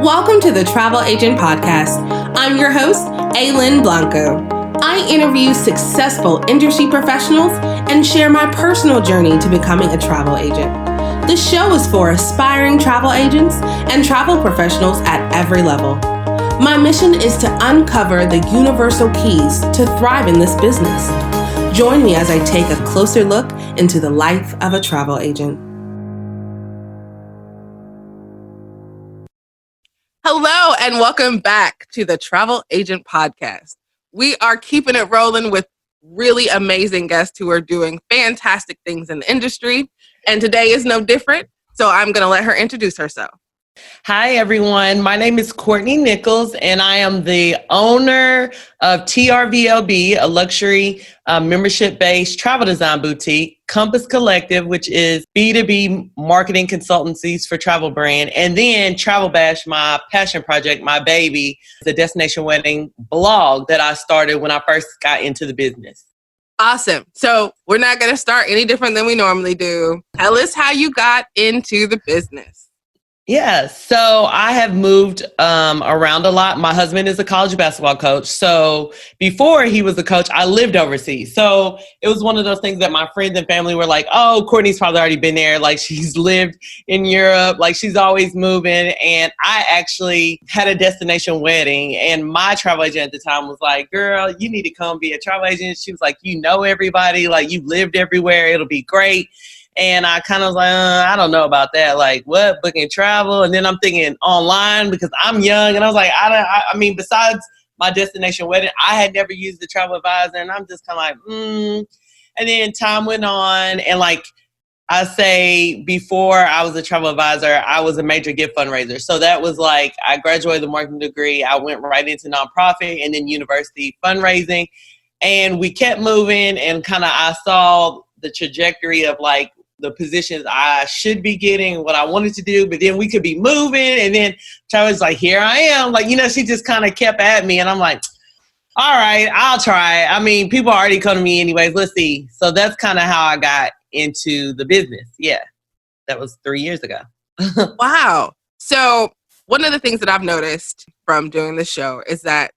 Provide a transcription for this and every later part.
Welcome to the Travel Agent Podcast. I'm your host, Aylin Blanco. I interview successful industry professionals and share my personal journey to becoming a travel agent. The show is for aspiring travel agents and travel professionals at every level. My mission is to uncover the universal keys to thrive in this business. Join me as I take a closer look into the life of a travel agent. Hello, and welcome back to the Travel Agent Podcast. We are keeping it rolling with really amazing guests who are doing fantastic things in the industry. And today is no different, so I'm going to let her introduce herself. Hi, everyone. My name is Courtnie Nichols, and I am the owner of TRVLB, a luxury membership-based travel design boutique, Compass Collective, which is B2B marketing consultancies for travel brand, and then Travel Bash, my passion project, my baby, the destination wedding blog that I started when I first got into the business. Awesome. So we're not going to start any different than we normally do. Tell us how you got into the business. Yeah, so I have moved around a lot. My husband is a college basketball coach. So before he was a coach, I lived overseas. So it was one of those things that my friends and family were like, oh, Courtney's probably already been there. Like, she's lived in Europe. Like, she's always moving. And I actually had a destination wedding. And my travel agent at the time was like, girl, you need to come be a travel agent. She was like, you know everybody. Like, you've lived everywhere. It'll be great. And I kind of was like, I don't know about that. Like, what? Booking travel? And then I'm thinking online because I'm young. And I was like, I mean, besides my destination wedding, I had never used the travel advisor. And I'm just kind of like, And then time went on. And like I say, before I was a travel advisor, I was a major gift fundraiser. So that was like, I graduated the marketing degree. I went right into nonprofit and then university fundraising. And we kept moving and kind of I saw the trajectory of like, the positions I should be getting, what I wanted to do, but then we could be moving. And then Travis like, here I am. Like, she just kind of kept at me. And I'm like, all right, I'll try. I mean, people already come to me anyways. Let's see. So that's kind of how I got into the business. Yeah. That was 3 years ago. Wow. So one of the things that I've noticed from doing the show is that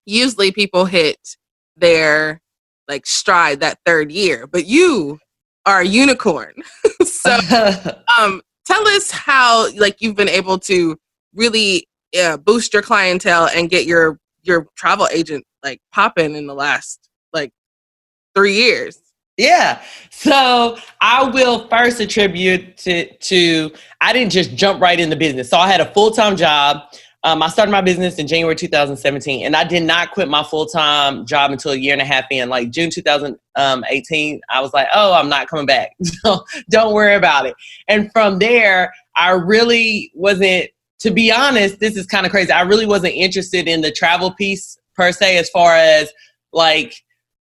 usually people hit their like stride that third year, but you are a unicorn. So tell us how like you've been able to really boost your clientele and get your travel agent like popping in the last like 3 years. Yeah. So I will first attribute to I didn't just jump right in the business. So I had a full-time job. I started my business in January 2017, and I did not quit my full-time job until a year and a half in. Like June 2018, I was like, oh, I'm not coming back. So don't worry about it. And from there, I really wasn't, to be honest, this is kind of crazy. I really wasn't interested in the travel piece per se, as far as like,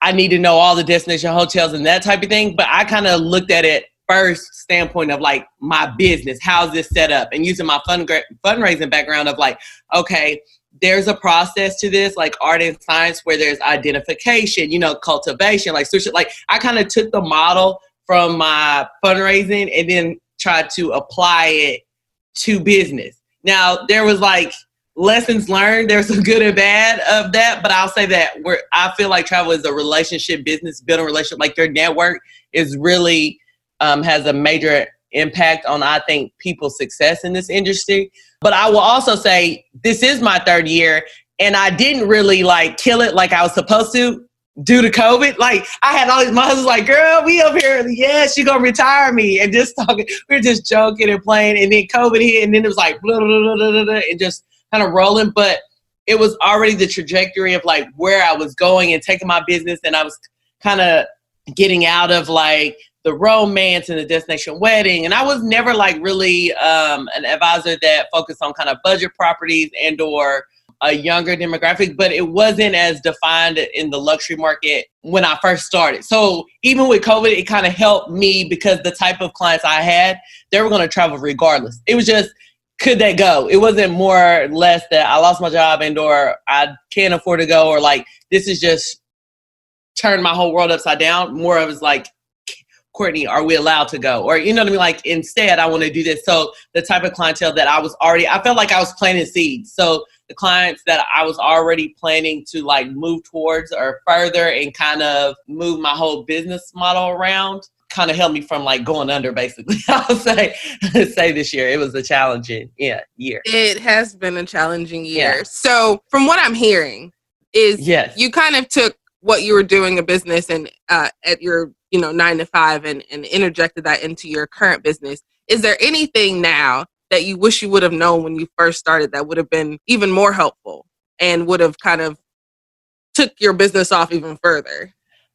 I need to know all the destination hotels and that type of thing. But I kind of looked at it first standpoint of like my business, how's this set up, and using my fundraising background of like, okay, there's a process to this, like art and science, where there's identification, cultivation, like sushi. Like I kind of took the model from my fundraising and then tried to apply it to business. Now there was like lessons learned. There's some good and bad of that, but I'll say that I feel like travel is a relationship business, building a relationship. Like your network is really has a major impact on, I think, people's success in this industry. But I will also say this is my third year, and I didn't really like kill it like I was supposed to due to COVID. Like I had all these, my husband's like, girl, we up here, yeah, she gonna retire me, and just talking, we were just joking and playing, and then COVID hit, and then it was like blah, blah, blah, blah, blah, blah, and just kind of rolling. But it was already the trajectory of like where I was going and taking my business, and I was kind of getting out of like the romance and the destination wedding. And I was never like really an advisor that focused on kind of budget properties and or a younger demographic, but it wasn't as defined in the luxury market when I first started. So even with COVID, it kind of helped me because the type of clients I had, they were going to travel regardless. It was just, could they go? It wasn't more or less that I lost my job and or I can't afford to go, or like, this is just turned my whole world upside down. More of it's like, Courtnie, are we allowed to go? Or, you know what I mean? Like, instead, I want to do this. So the type of clientele that I felt like I was planting seeds. So the clients that I was already planning to like move towards or further and kind of move my whole business model around kind of held me from like going under, basically. I'll say this year. It was a challenging year. It has been a challenging year. Yeah. So from what I'm hearing is you kind of took what you were doing a business and at your 9 to 5 and interjected that into your current business. Is there anything now that you wish you would have known when you first started that would have been even more helpful and would have kind of took your business off even further?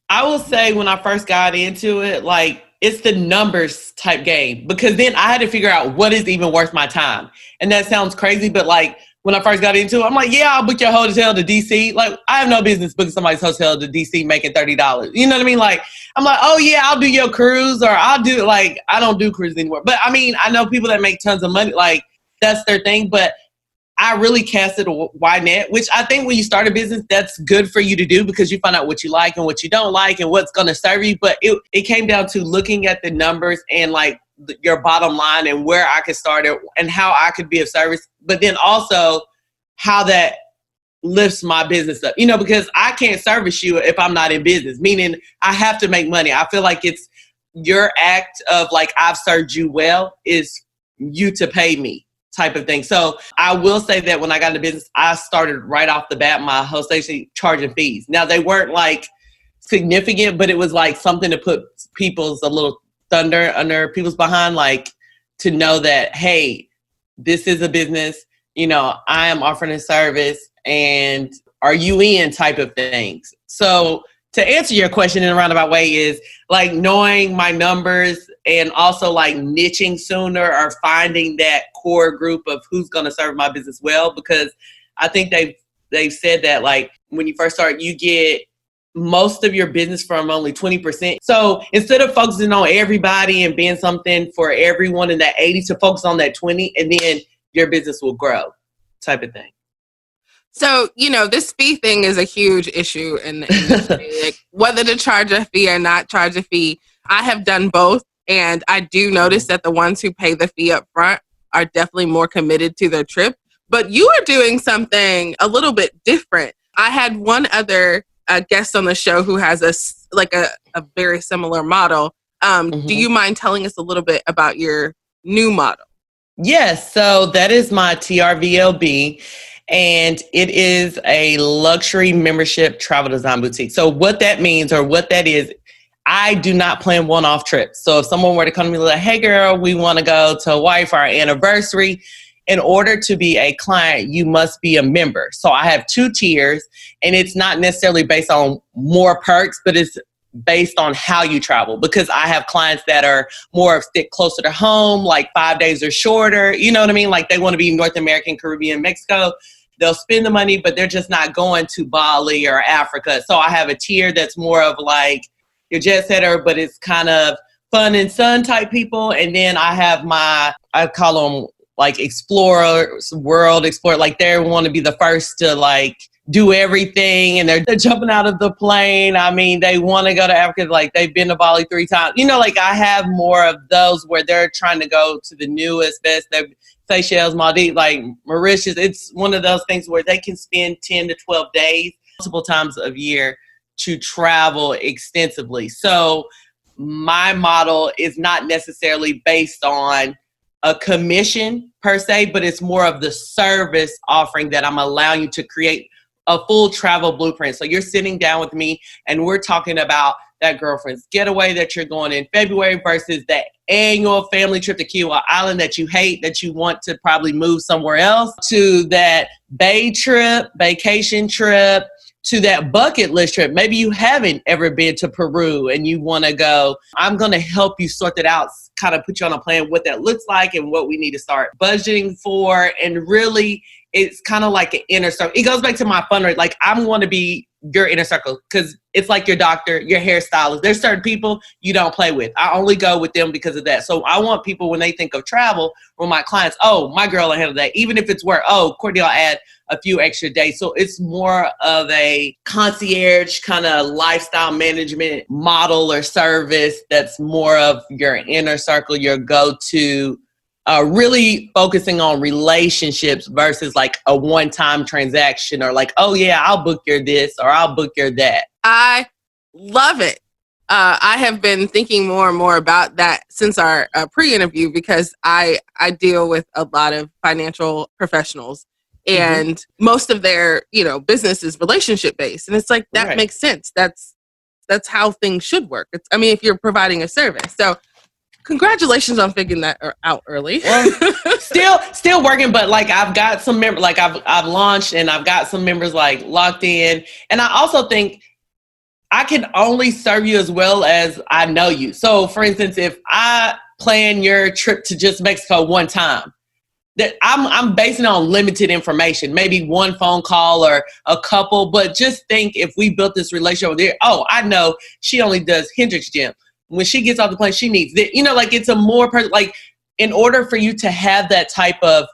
I will say when I first got into it, like, it's the numbers type game, because then I had to figure out what is even worth my time. And that sounds crazy, but like when I first got into it, I'm like, yeah, I'll book your hotel to DC. Like, I have no business booking somebody's hotel to DC making $30. You know what I mean? Like, I'm like, oh yeah, I'll do your cruise, or I don't do cruise anymore. But I mean, I know people that make tons of money, like that's their thing, but I really casted a wide net, which I think when you start a business, that's good for you to do because you find out what you like and what you don't like and what's going to serve you. But it came down to looking at the numbers and like your bottom line and where I could start it and how I could be of service. But then also how that lifts my business up, because I can't service you if I'm not in business, meaning I have to make money. I feel like it's your act of like, I've served you well is you to pay me type of thing. So I will say that when I got into business, I started right off the bat, my host station charging fees. Now they weren't like significant, but it was like something to put a little thunder under people's behind, like to know that, hey, this is a business, I am offering a service and are you in type of things. So to answer your question in a roundabout way is like knowing my numbers and also like niching sooner or finding that core group of who's going to serve my business well, because I think they've said that like when you first start, you get most of your business from only 20%. So instead of focusing on everybody and being something for everyone in that 80, to focus on that 20, and then your business will grow type of thing. So, this fee thing is a huge issue in the industry. Like, whether to charge a fee or not charge a fee. I have done both. And I do notice that the ones who pay the fee up front are definitely more committed to their trip. But you are doing something a little bit different. I had one other guest on the show who has a very similar model. Do you mind telling us a little bit about your new model? Yes. So that is my TRVLB. And it is a luxury membership travel design boutique. So what that means, or what that is, I do not plan one-off trips. So if someone were to come to me like, hey girl, we want to go to Hawaii for our anniversary, in order to be a client, you must be a member. So I have 2 tiers, and it's not necessarily based on more perks, but it's based on how you travel, because I have clients that are more of stick closer to home, like 5 days or shorter. You know what I mean? Like they want to be North American, Caribbean, Mexico. They'll spend the money, but they're just not going to Bali or Africa. So I have a tier that's more of like your jet setter, but it's kind of fun and sun type people. And then I have I call them like explorers, world explorer. Like they want to be the first to like do everything, and they're jumping out of the plane. I mean, they want to go to Africa. Like they've been to Bali 3 times. Like I have more of those where they're trying to go to the newest, best. They're Seychelles, Maldives, like Mauritius. It's one of those things where they can spend 10 to 12 days, multiple times a year, to travel extensively. So my model is not necessarily based on a commission per se, but it's more of the service offering that I'm allowing you to create a full travel blueprint. So you're sitting down with me and we're talking about that girlfriend's getaway that you're going in February versus that annual family trip to Kiawah Island that you hate, that you want to probably move somewhere else, to that bay trip, vacation trip, to that bucket list trip. Maybe you haven't ever been to Peru and you want to go. I'm going to help you sort that out, kind of put you on a plan what that looks like and what we need to start budgeting for, and really it's kind of like an inner circle. It goes back to my fundraiser. Like, I'm going to be your inner circle because it's like your doctor, your hairstylist. There's certain people you don't play with. I only go with them because of that. So I want people, when they think of travel, or my clients, oh, my girl will handle that. Even if it's work, oh, Courtnie will add a few extra days. So it's more of a concierge kind of lifestyle management model or service that's more of your inner circle, your go-to, really focusing on relationships versus like a one-time transaction or like, oh yeah, I'll book your this or I'll book your that. I love it. I have been thinking more and more about that since our pre-interview because I deal with a lot of financial professionals and most of their, business is relationship based. And it's like, that makes sense. That's how things should work. If you're providing a service. So congratulations on figuring that out early. Well, still working, but like I've got some members, like I've launched and I've got some members like locked in. And I also think I can only serve you as well as I know you. So for instance, if I plan your trip to just Mexico one time, that I'm basing it on limited information, maybe one phone call or a couple, but just think if we built this relationship over there, oh, I know she only does Hendrix Gym. When she gets off the plane, she needs it. It's a more like in order for you to have that type of,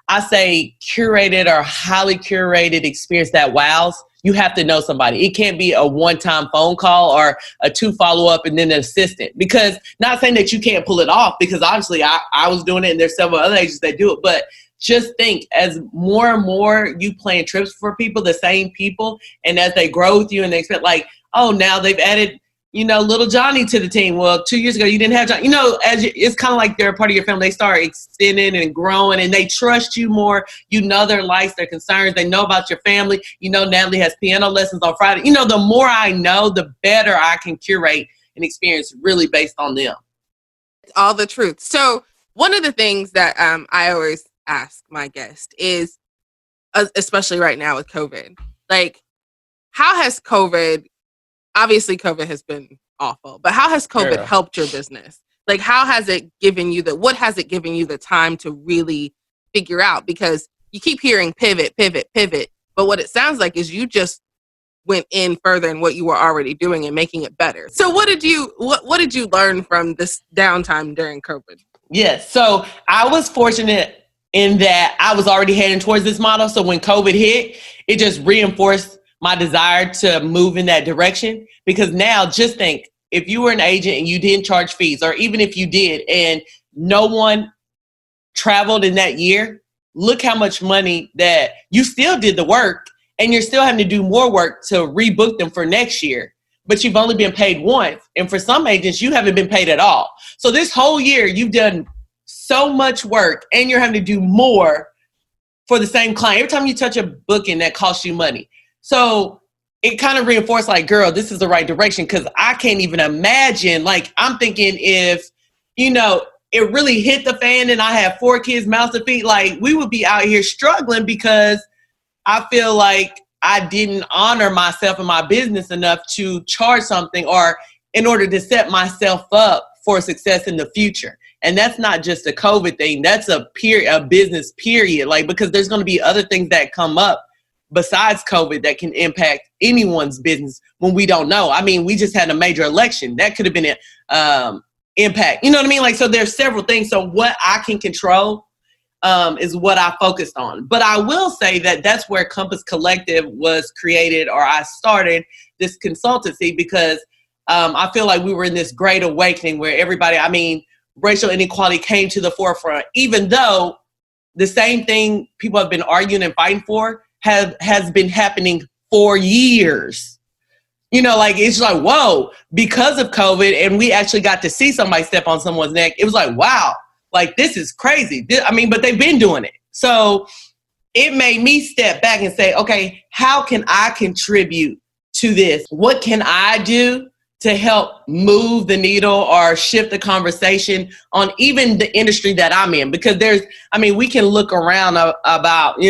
I say, curated or highly curated experience that wows, you have to know somebody. It can't be a one-time phone call or a 2 follow-up and then an assistant. Because not saying that you can't pull it off, because obviously I was doing it and there's several other agents that do it. But just think, as more and more you plan trips for people, the same people, and as they grow with you and they expect like, oh, now they've added, little Johnny to the team. Well, 2 years ago, you didn't have Johnny. It's kind of like they're a part of your family. They start extending and growing, and they trust you more. Their likes, their concerns. They know about your family. Natalie has piano lessons on Friday. The more I know, the better I can curate an experience really based on them. It's all the truth. So one of the things that I always ask my guest is, especially right now with COVID, like, how has COVID, obviously COVID has been awful, but how has COVID helped your business? Like, how has it given you what has it given you the time to really figure out? Because you keep hearing pivot, but what it sounds like is you just went in further in what you were already doing and making it better. So what did you learn from this downtime during COVID? Yes. So I was fortunate in that I was already heading towards this model. So when COVID hit, it just reinforced my desire to move in that direction. Because now just think, if you were an agent and you didn't charge fees, or even if you did and no one traveled in that year, look how much money that you still did the work and you're still having to do more work to rebook them for next year. But you've only been paid once. And for some agents, you haven't been paid at all. So this whole year you've done so much work and you're having to do more for the same client. Every time you touch a booking, that costs you money. So it kind of reinforced like, girl, this is the right direction. Cause I can't even imagine, like, I'm thinking if, it really hit the fan and I have 4 kids, mouths to feed, like we would be out here struggling because I feel like I didn't honor myself and my business enough to charge something or in order to set myself up for success in the future. And that's not just a COVID thing. That's a business period. Like, because there's going to be other things that come up besides COVID that can impact anyone's business when we don't know. We just had a major election. That could have been an impact. You know what I mean? Like, so there's several things. So what I can control is what I focused on. But I will say that that's where Compass Collective was created, or I started this consultancy because I feel like we were in this great awakening where everybody, racial inequality came to the forefront, even though the same thing people have been arguing and fighting for has been happening for years. It's like, whoa, because of COVID, and we actually got to see somebody step on someone's neck. It was like, wow, like this is crazy. But they've been doing it. So it made me step back and say, okay, how can I contribute to this? What can I do to help move the needle or shift the conversation on even the industry that I'm in? Because we can look around about,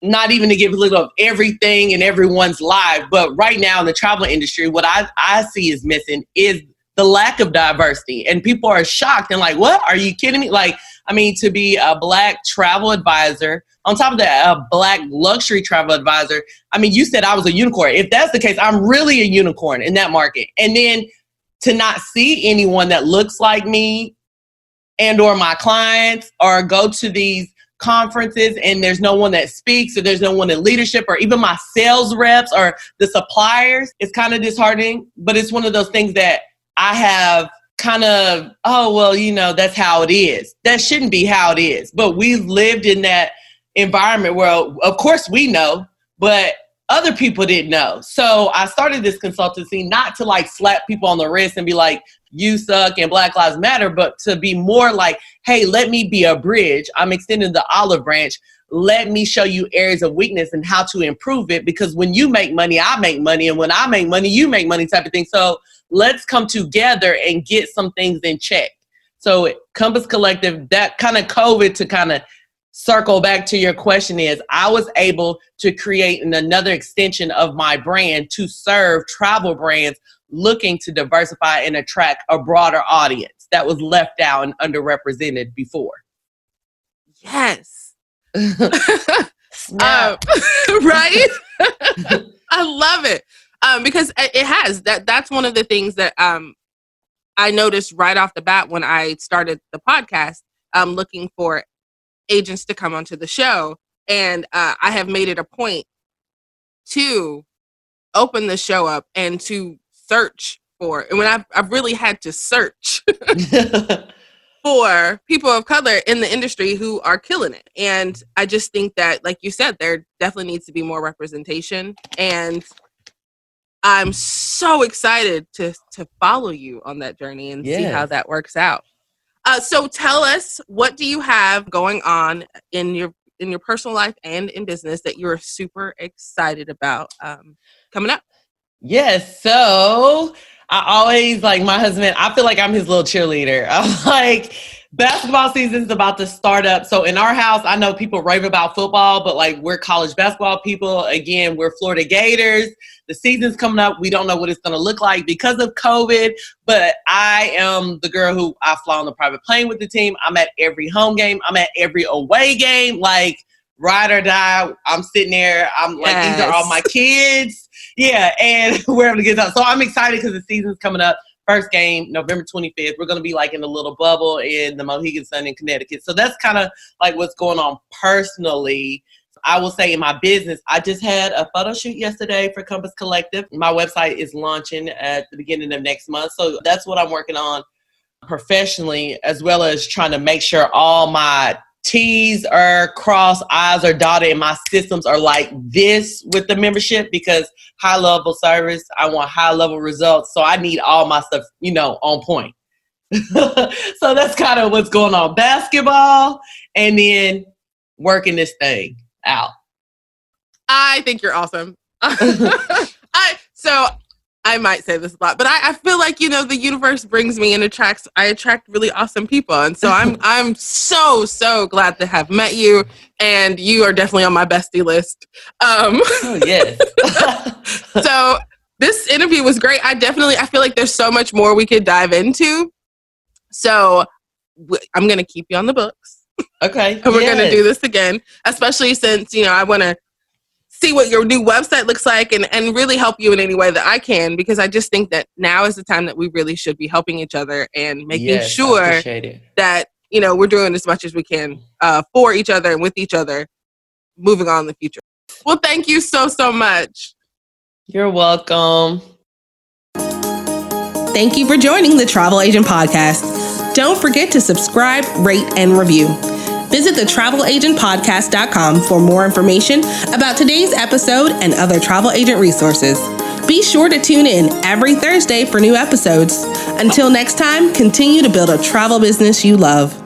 not even to give a little of everything in everyone's life, but right now in the travel industry, what I see is missing is the lack of diversity. And people are shocked and like, what? Are you kidding me? Like, I mean, to be a Black travel advisor, on top of that, a Black luxury travel advisor. I mean, you said I was a unicorn. If that's the case, I'm really a unicorn in that market. And then to not see anyone that looks like me and or my clients, or go to these conferences and there's no one that speaks, or there's no one in leadership, or even my sales reps or the suppliers, it's kind of disheartening. But it's one of those things that I have kind of, oh, well, you know, that's how it is. That shouldn't be how it is. But we've lived in that environment where, of course, we know, but other people didn't know. So I started this consultancy not to like slap people on the wrist and be like, you suck and Black Lives Matter, but to be more like, hey, let me be a bridge. I'm extending the olive branch. Let me show you areas of weakness and how to improve it. Because when you make money, I make money. And when I make money, you make money type of thing. So let's come together and get some things in check. So Compass Collective, that kind of COVID, to kind of circle back to your question, is I was able to create another extension of my brand to serve travel brands looking to diversify and attract a broader audience that was left out and underrepresented before. Yes. Right? I love it. Because it has. That's one of the things that I noticed right off the bat when I started the podcast, looking for agents to come onto the show. And I have made it a point to open the show up and to search for, and when I've really had to search for people of color in the industry who are killing it. And I just think that, like you said, there definitely needs to be more representation. And I'm so excited to follow you on that journey and see how that works out. So tell us, what do you have going on in your personal life and in business that you're super excited about coming up? Yes. So I always, like my husband, I feel like I'm his little cheerleader. I'm like, basketball season's about to start up. So in our house, I know people rave about football, but like we're college basketball people. Again, we're Florida Gators. The season's coming up. We don't know what it's going to look like because of COVID, but I am the girl who I fly on the private plane with the team. I'm at every home game. I'm at every away game, like ride or die. I'm sitting there. I'm like, these are all my kids. Yeah, and we're able to get out. So I'm excited because the season's coming up. First game, November 25th. We're going to be like in a little bubble in the Mohegan Sun in Connecticut. So that's kind of like what's going on personally. I will say in my business, I just had a photo shoot yesterday for Compass Collective. My website is launching at the beginning of next month. So that's what I'm working on professionally, as well as trying to make sure all my T's are crossed, I's are dotted, and my systems are like this with the membership, because high level service, I want high level results. So I need all my stuff, on point. So that's kind of what's going on. Basketball, and then working this thing out. I think you're awesome. I might say this a lot, but I feel like, the universe brings me and I attract really awesome people. And so I'm so glad to have met you, and you are definitely on my bestie list. Oh, yes. So this interview was great. I feel like there's so much more we could dive into. So I'm going to keep you on the books. Okay. And we're going to do this again, especially since, I want to see what your new website looks like and really help you in any way that I can, because I just think that now is the time that we really should be helping each other and making sure that, we're doing as much as we can for each other and with each other moving on in the future. Well, thank you so much. You're welcome. Thank you for joining the Travel Agent Podcast. Don't forget to subscribe, rate, and review. Visit thetravelagentpodcast.com for more information about today's episode and other travel agent resources. Be sure to tune in every Thursday for new episodes. Until next time, continue to build a travel business you love.